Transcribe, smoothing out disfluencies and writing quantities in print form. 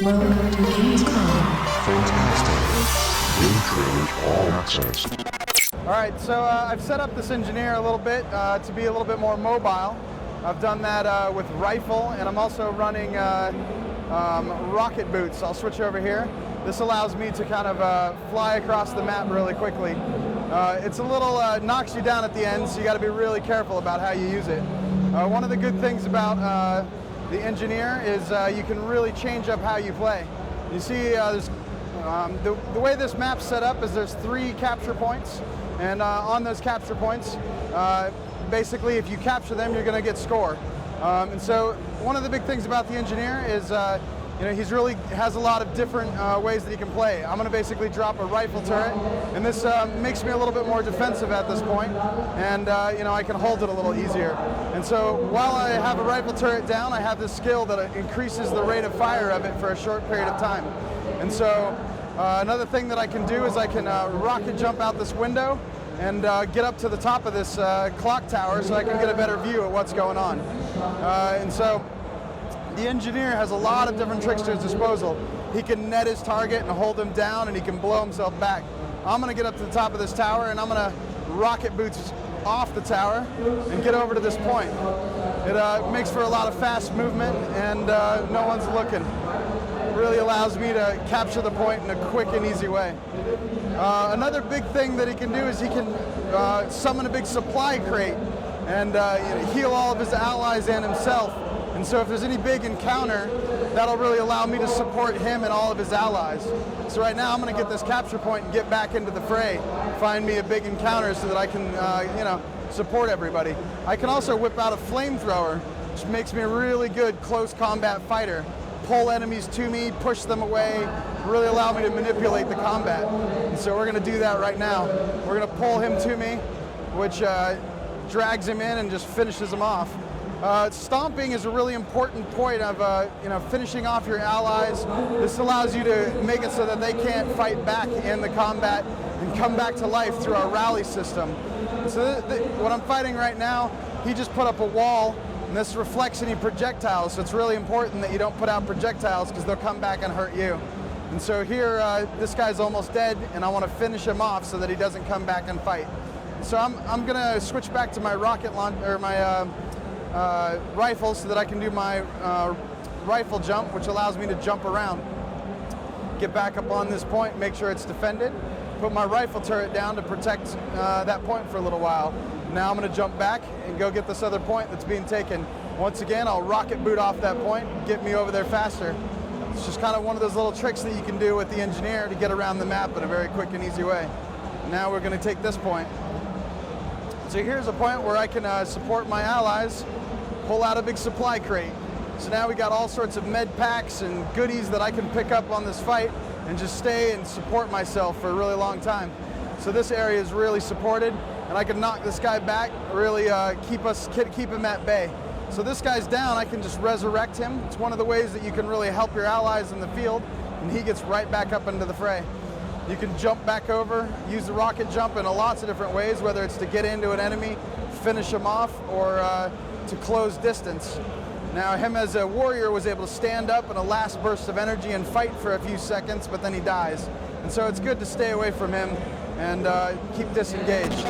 Welcome to Gamescom. Fantastic. Game trailers all access. Alright, so I've set up this engineer a little bit to be a little bit more mobile. I've done that with rifle, and I'm also running rocket boots. I'll switch over here. This allows me to kind of fly across the map really quickly. It's a little, knocks you down at the end, so you got to be really careful about how you use it. One of the good things about the engineer is you can really change up how you play. You see, the way this map's set up is there's 3 capture points, and on those capture points, basically if you capture them, you're going to get score. And so one of the big things about the engineer is he's really has a lot of different ways that he can play. I'm going to basically drop a rifle turret, and this makes me a little bit more defensive at this point, and I can hold it a little easier. And so while I have a rifle turret down, I have this skill that increases the rate of fire of it for a short period of time. And so another thing that I can do is I can rocket jump out this window and get up to the top of this clock tower so I can get a better view of what's going on. And so the engineer has a lot of different tricks to his disposal. He can net his target and hold him down, and he can blow himself back. I'm going to get up to the top of this tower, and I'm going to rocket boots off the tower and get over to this point. It makes for a lot of fast movement, and no one's looking. It really allows me to capture the point in a quick and easy way. Another big thing that he can do is he can summon a big supply crate and heal all of his allies and himself. And so if there's any big encounter, that'll really allow me to support him and all of his allies. So right now I'm going to get this capture point and get back into the fray, find me a big encounter so that I can support everybody. I can also whip out a flamethrower, which makes me a really good close combat fighter. Pull enemies to me, push them away, really allow me to manipulate the combat. And so we're going to do that right now. We're going to pull him to me, which drags him in and just finishes him off. Stomping is a really important point of finishing off your allies. This allows you to make it so that they can't fight back in the combat and come back to life through our rally system. So what I'm fighting right now, he just put up a wall, and this reflects any projectiles, so it's really important that you don't put out projectiles because they'll come back and hurt you. And so here, this guy's almost dead, and I want to finish him off so that he doesn't come back and fight. So I'm going to switch back to my rocket launch, or my rifle, so that I can do my rifle jump, which allows me to jump around. Get back up on this point, make sure it's defended, put my rifle turret down to protect that point for a little while. Now I'm going to jump back and go get this other point that's being taken. Once again, I'll rocket boot off that point, get me over there faster. It's just kind of one of those little tricks that you can do with the engineer to get around the map in a very quick and easy way. Now we're going to take this point. So here's a point where I can support my allies, pull out a big supply crate. So now we got all sorts of med packs and goodies that I can pick up on this fight and just stay and support myself for a really long time. So this area is really supported, and I can knock this guy back, really keep him at bay. So this guy's down, I can just resurrect him. It's one of the ways that you can really help your allies in the field, and he gets right back up into the fray. You can jump back over, use the rocket jump in lots of different ways, whether it's to get into an enemy, finish him off, or to close distance. Now, him as a warrior was able to stand up in a last burst of energy and fight for a few seconds, but then he dies. And so it's good to stay away from him and keep disengaged.